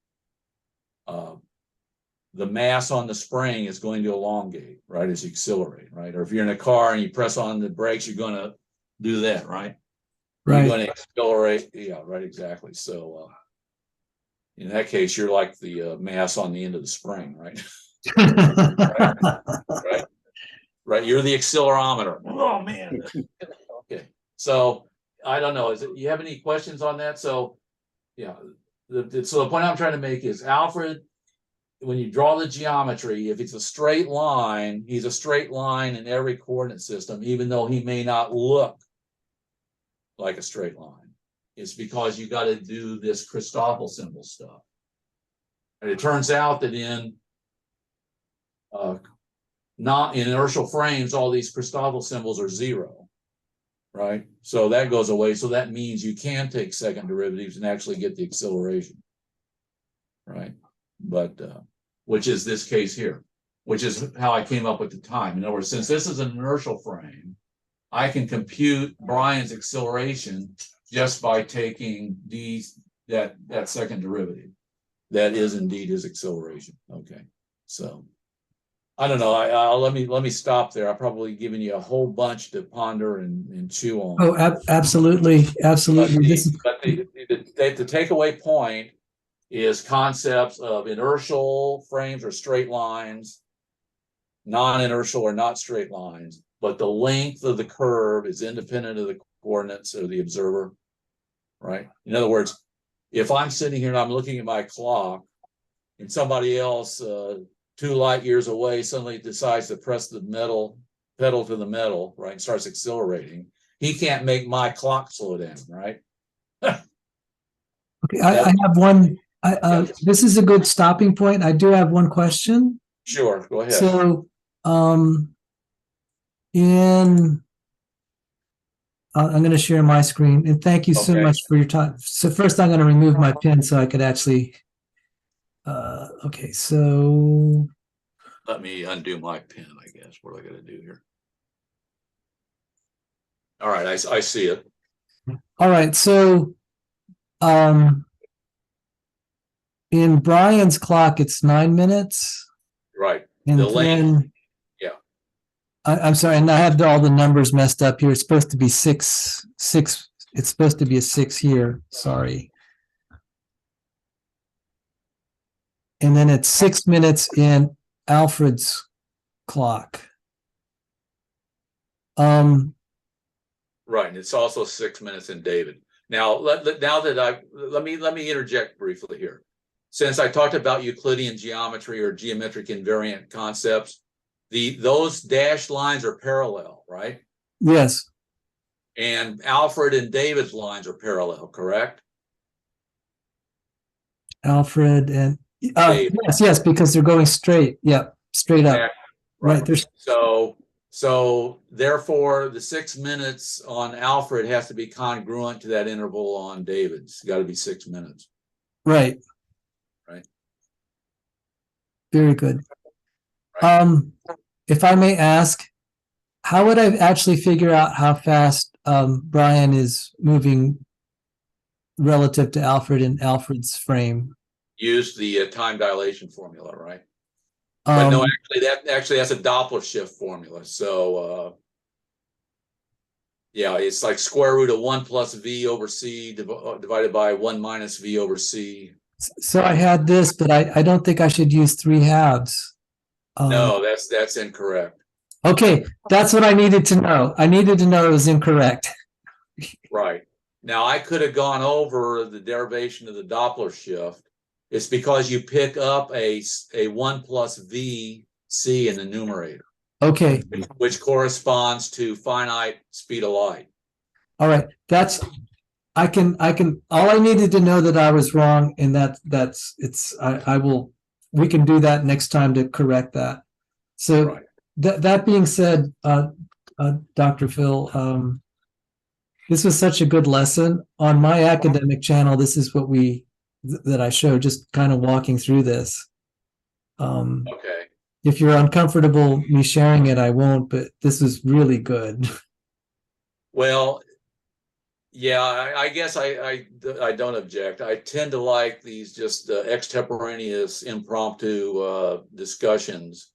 the mass on the spring is going to elongate, right, as you accelerate, right? Or if you're in a car and you press on the brakes, you're going to do that, right? Right. You're going to accelerate. Yeah, right, exactly. So in that case, you're like the mass on the end of the spring, right? right? Right. You're the accelerometer. Oh, man. Okay. So I don't know. You have any questions on that? So, yeah. So the point I'm trying to make is Alfred, when you draw the geometry, if it's a straight line, he's a straight line in every coordinate system, even though he may not look like a straight line. It's because you got to do this Christoffel symbol stuff. And it turns out that in not in inertial frames, all these Christoffel symbols are zero, right? So that goes away. So that means you can take second derivatives and actually get the acceleration, right? But which is this case here, which is how I came up with the time. In other words, since this is an inertial frame, I can compute Brian's acceleration just by taking that second derivative. That is indeed his acceleration. Okay, so I don't know. Let me stop there. I've probably given you a whole bunch to ponder and chew on. Oh, absolutely, absolutely. But the takeaway point is concepts of inertial frames or straight lines, non-inertial or not straight lines, but the length of the curve is independent of the coordinates of the observer, right? In other words, if I'm sitting here and I'm looking at my clock and somebody else 2 light years away suddenly decides to press the pedal to the metal, right, and starts accelerating, he can't make my clock slow down, right? Okay, I have one. Yeah. This is a good stopping point. I do have one question. Sure, go ahead. So, I'm going to share my screen, and thank you so Okay. much for your time. So first, I'm going to remove my pen so I could actually. Okay, so Let me undo my pen, I guess. What do I got to do here? All right, I see it. all right, so in Brian's clock, it's 9 minutes, Right. and The length. then Yeah. I'm sorry, and I have all the numbers messed up here. It's supposed to be six. It's supposed to be a 6 here. Sorry. And then it's 6 minutes in Alfred's clock. Right, and it's also 6 minutes in David. Now, let me interject briefly here. Since I talked about Euclidean geometry or geometric invariant concepts, those dashed lines are parallel, right? Yes. And Alfred and David's lines are parallel, correct? Alfred and David. yes, because they're going straight. Yep, straight up. Exactly. Right. There's So therefore, the 6 minutes on Alfred has to be congruent to that interval on David's. It's got to be 6 minutes. right. Right. Very good. Right. If I may ask, how would I actually figure out how fast Brian is moving relative to Alfred in Alfred's frame? Use the time dilation formula, right? But no, actually that's a Doppler shift formula. So yeah, it's like square root of 1 plus v over c divided by 1 minus v over c. So I had this, but I don't think I should use 3/2. No, that's incorrect. Okay, that's what I needed to know. I needed to know it was incorrect. Right. Now I could have gone over the derivation of the Doppler shift. It's because you pick up a 1 plus v c in the numerator. Okay. Which corresponds to finite speed of light. All right. I can all I needed to know that I was wrong, and we can do that next time to correct that. So right. that being said, Dr. Phil, this was such a good lesson. On my academic channel, this is what that I show, just kind of walking through this. Okay. If you're uncomfortable me sharing it, I won't, but this is really good. Well, yeah, I guess I don't object. I tend to like these just extemporaneous impromptu discussions.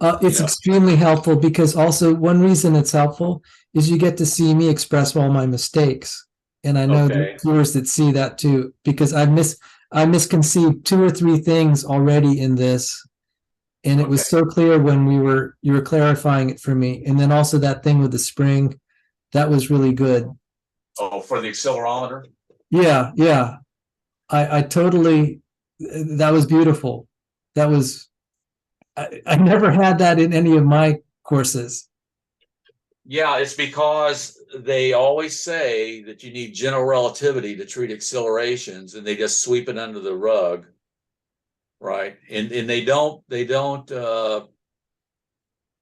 It's extremely helpful because also one reason it's helpful is you get to see me express all my mistakes. And I know the viewers that see that too, because I misconceived 2 or 3 things already in this. And it was so clear when you were clarifying it for me. And then also that thing with the spring, that was really good. Oh, for the accelerometer? Yeah. I totally, that was beautiful. That was, I never had that in any of my courses. Yeah, it's because they always say that you need general relativity to treat accelerations, and they just sweep it under the rug, right? And they don't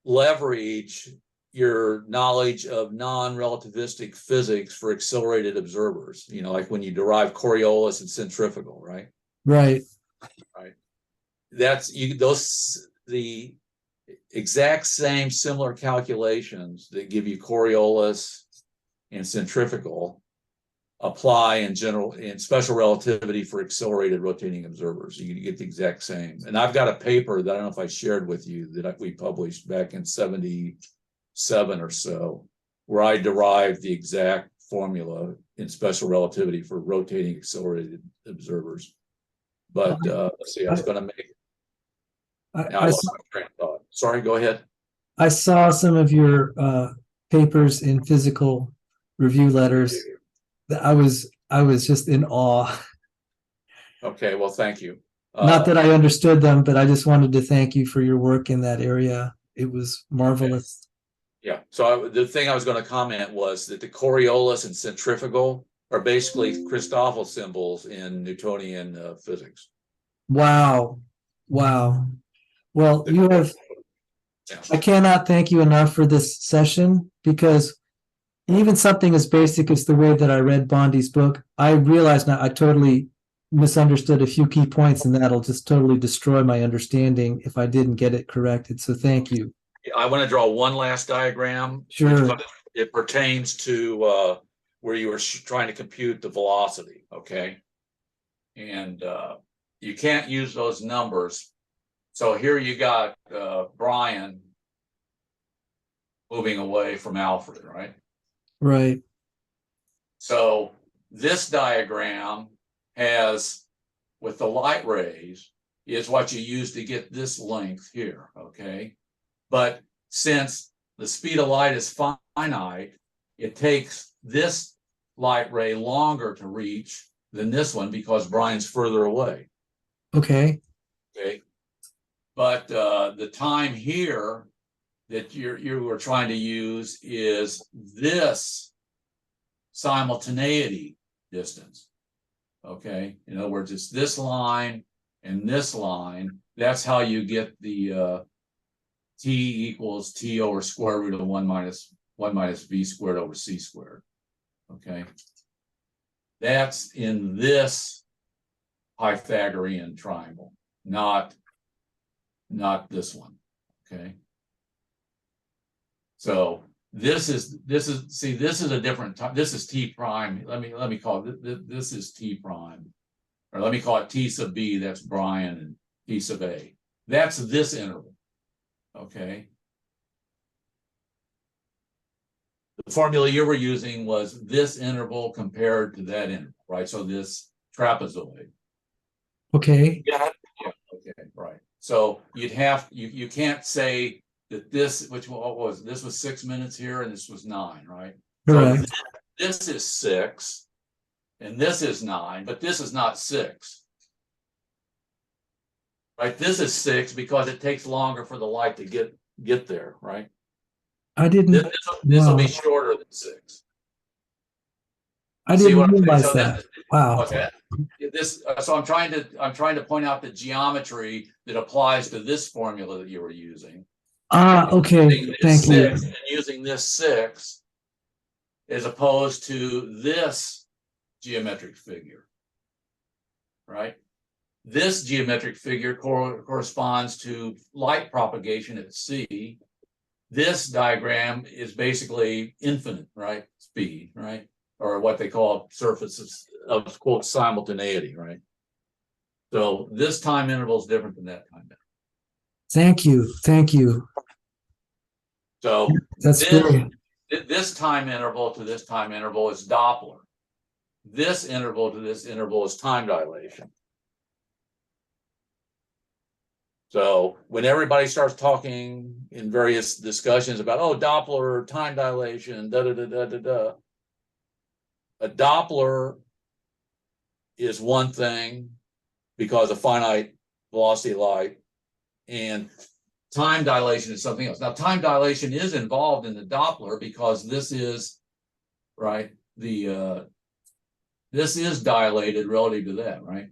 leverage your knowledge of non-relativistic physics for accelerated observers. Like when you derive Coriolis and centrifugal, right? Right. That's the exact same similar calculations that give you Coriolis and centrifugal apply in special relativity for accelerated rotating observers. You get the exact same. And I've got a paper that I don't know if I shared with you that we published back in 77 or so, where I derived the exact formula in special relativity for rotating accelerated observers. But let's see, I was going to make. I lost my train of thought. Sorry, go ahead. I saw some of your papers in physical review letters. I was just in awe. Okay, well, thank you. Not that I understood them, but I just wanted to thank you for your work in that area. It was marvelous. Yeah, so the thing I was going to comment was that the Coriolis and centrifugal are basically Christoffel symbols in Newtonian physics. Wow. Wow. Well, you have, Yeah. I cannot thank you enough for this session, because even something as basic as the way that I read Bondi's book, I realize now I totally misunderstood a few key points, and that'll just totally destroy my understanding if I didn't get it corrected. So thank you. I want to draw one last diagram. Sure. It pertains to where you were trying to compute the velocity, okay? And you can't use those numbers. So here you got Brian moving away from Alfred, right? Right. So this diagram has, with the light rays, is what you use to get this length here, okay? But since the speed of light is finite, it takes this light ray longer to reach than this one because Brian's further away. Okay. Okay. But the time here that you were trying to use is this simultaneity distance. Okay. In other words, it's this line and this line. That's how you get the t equals t over square root of 1 minus v squared over c squared. Okay. That's in this Pythagorean triangle, not this one. Okay. So this is a different time. This is t prime. Let me call it this is t prime, or let me call it t sub b. That's Brian, and t sub a. That's this interval. Okay. The formula you were using was this interval compared to that interval, right? So this trapezoid. Okay. Yeah. Okay. Right. So you'd have you can't say that this, which what was this was 6 minutes here and this was 9, right? Correct. So this is 6 and this is 9, but this is not 6. Right? This is 6 because it takes longer for the light to get there, right? I didn't. This will Wow. be shorter than 6. I See didn't what I'm saying? realize So that. Wow. Okay. So I'm trying to point out the geometry that applies to this formula that you were using. Okay. Thank you. And using this 6 as opposed to this geometric figure, right? This geometric figure corresponds to light propagation at c. This diagram is basically infinite, right? Speed, right? Or what they call surfaces of quote simultaneity, right? So this time interval is different than that time interval. Thank you. Thank you. So That's great. this time interval to this time interval is Doppler. This interval to this interval is time dilation. So when everybody starts talking in various discussions about, oh, Doppler, time dilation, a Doppler is one thing because of finite velocity of light, and time dilation is something else. Now, time dilation is involved in the Doppler because this is, right, this is dilated relative to that, right?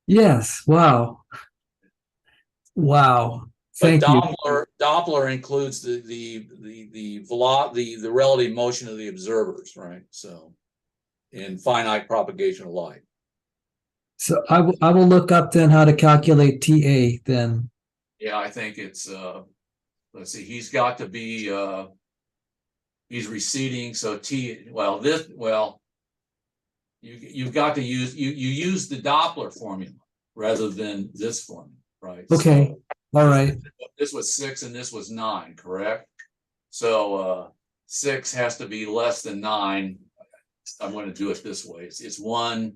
Yes. Wow. Wow. Thank you. Doppler includes the relative motion of the observers, right? So in finite propagation of light. So I will look up then how to calculate TA then. Yeah, I think it's let's see, he's got to be he's receding, so you've got to use you use the Doppler formula rather than this formula, right? Okay. So all right. this was 6 and this was 9, correct? So 6 has to be less than 9. I'm going to do it this way. It's 1,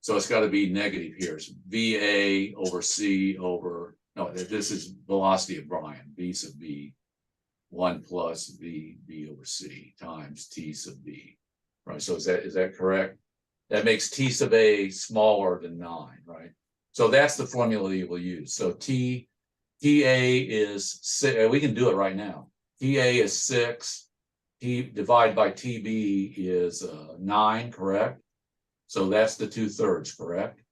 so it's got to be negative here. It's VA over C over, no, this is velocity of Brian, V sub B. 1 plus V over C times T sub B, right? So is that correct? That makes T sub A smaller than 9, right? So that's the formula you will use. So TA is 6, we can do it right now. TA is 6, T divided by TB is 9, correct? So that's the 2/3, correct?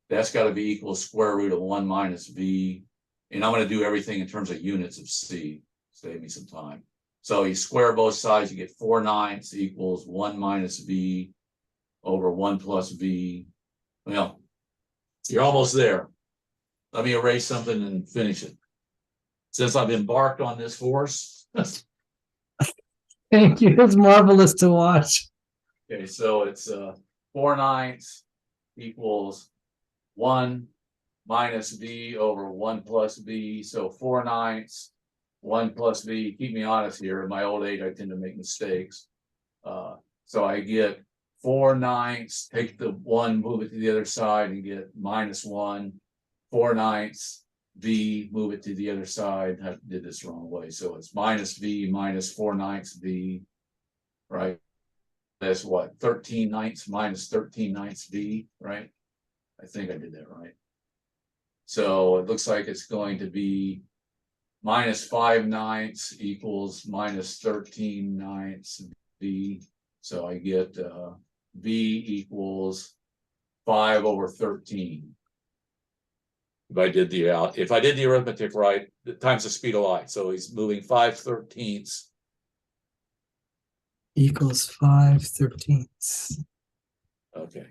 That's got to be equal square root of 1 minus V. And I'm going to do everything in terms of units of C. Save me some time. So you square both sides, you get 4/9 equals 1 minus V over 1 plus V. Well, you're almost there. Let me erase something and finish it. Since I've embarked on this course. Thank you. It's marvelous to watch. Okay, so it's 4/9 equals 1 minus V over 1 plus V. So 4/9, 1 plus V. Keep me honest here. In my old age, I tend to make mistakes. So I get 4/9, take the 1, move it to the other side and get -1. 4/9 V, move it to the other side. I did this wrong way. So it's minus V minus 4/9 V, right? That's what, 13/9 minus 13/9 V, right? I think I did that right. So it looks like it's going to be minus 5/9 equals minus 13/9 V. So I get V equals 5 over 13. If I did the arithmetic right, times the speed of light. So he's moving 5/13 Equals 5/13. Okay.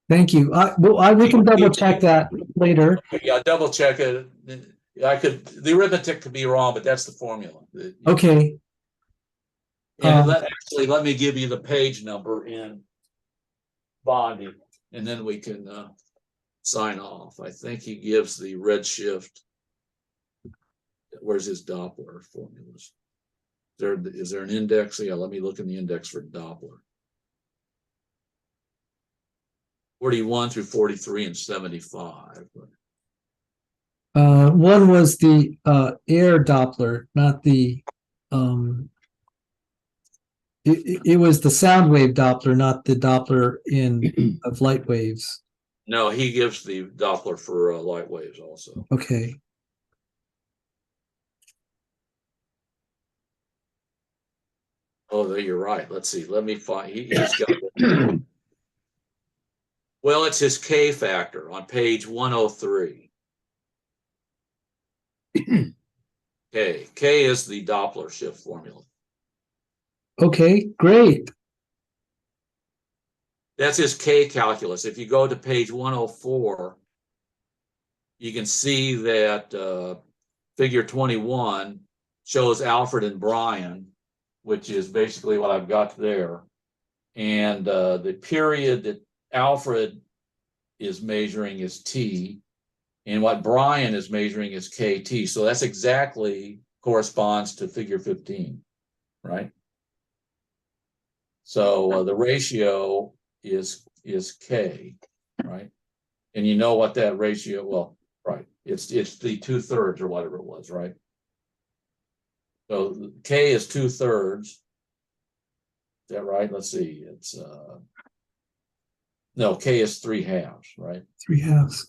Thank you. We can double check that later. Yeah, double check it. The arithmetic could be wrong, but that's the formula. Okay. And let me give you the page number in Bondi, and then we can sign off. I think he gives the redshift. Where's his Doppler formulas? Is there an index? Yeah, let me look in the index for Doppler. 41 through 43 and 75. One was the air Doppler, not the it was the sound wave Doppler, not the Doppler of light waves. No, he gives the Doppler for light waves also. Okay. Oh, you're right. Let's see. Let me find. He's got. Well, it's his K factor on page 103. K is the Doppler shift formula. Okay, great. That's his K calculus. If you go to page 104, you can see that figure 21 shows Alfred and Brian, which is basically what I've got there. And the period that Alfred is measuring is T, and what Brian is measuring is KT. So that's exactly corresponds to figure 15, right? So the ratio is K, right? And you know what that ratio, well, right, it's the 2/3 or whatever it was, right? So K is 2/3. Is that right? Let's see. It's no, K is 3/2, right? 3/2.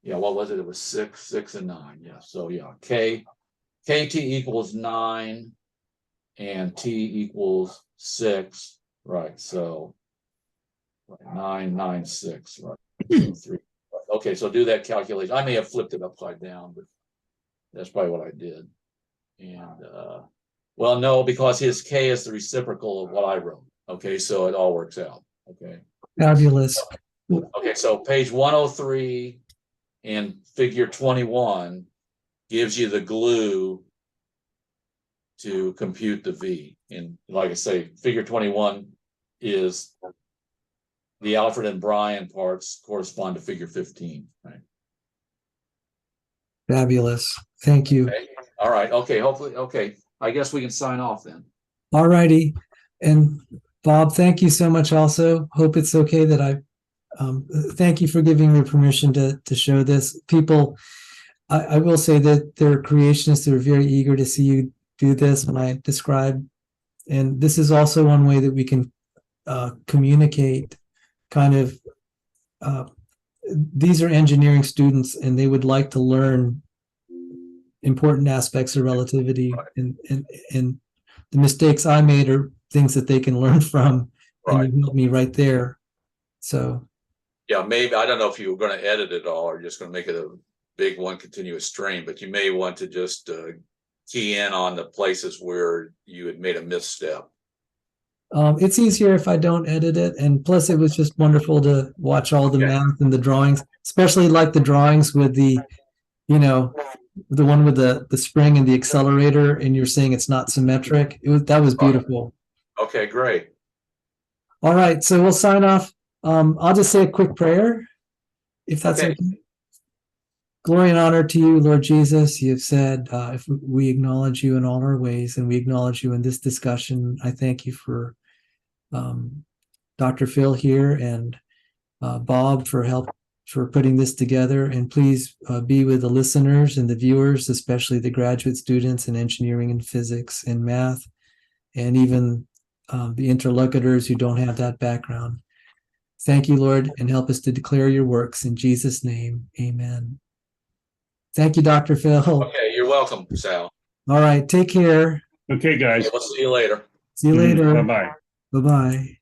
Yeah, what was it? It was 6, 6, and 9. Yeah. So yeah, KT equals 9 and T equals 6, right? So 9, 9, 6, right? So 3. Okay, so do that calculation. I may have flipped it upside down, but that's probably what I did. And well, no, because his K is the reciprocal of what I wrote. Okay, so it all works out. Okay. Fabulous. Okay, so page 103 and figure 21 gives you the glue to compute the V. And like I say, figure 21 is the Alfred and Brian parts correspond to figure 15, right? Fabulous. Thank you. Okay. All right. Okay. Hopefully. Okay. I guess we can sign off then. All righty. And Bob, thank you so much also. Hope it's okay that thank you for giving me permission to show this. People, I will say that there are creationists that are very eager to see you do this when I describe, and this is also one way that we can communicate kind of, these are engineering students and they would like to learn important aspects of relativity, and the mistakes I made are things that they can learn from, Right. and you helped me right there. So yeah, maybe, I don't know if you were going to edit it all or just going to make it a big one continuous stream, but you may want to just key in on the places where you had made a misstep. it's easier if I don't edit it, and plus it was just wonderful to watch all the math and the drawings, especially like the drawings with the, you know, the one with the spring and the accelerator, and you're saying it's not symmetric. That was beautiful. Okay, great. All right, so we'll sign off. I'll just say a quick prayer, if that's okay. Glory and honor to you, Lord Jesus. You have said, if we acknowledge you in all our ways, and we acknowledge you in this discussion, I thank you for Dr. Phil here and Bob for putting this together. And please be with the listeners and the viewers, especially the graduate students in engineering and physics and math, and even the interlocutors who don't have that background. Thank you, Lord, and help us to declare your works. In Jesus' name, amen. Thank you, Dr. Phil. Okay, you're welcome, Sal. All right, take care. Okay, guys. Okay, we'll see you later. See you later. Bye-bye. Bye-bye.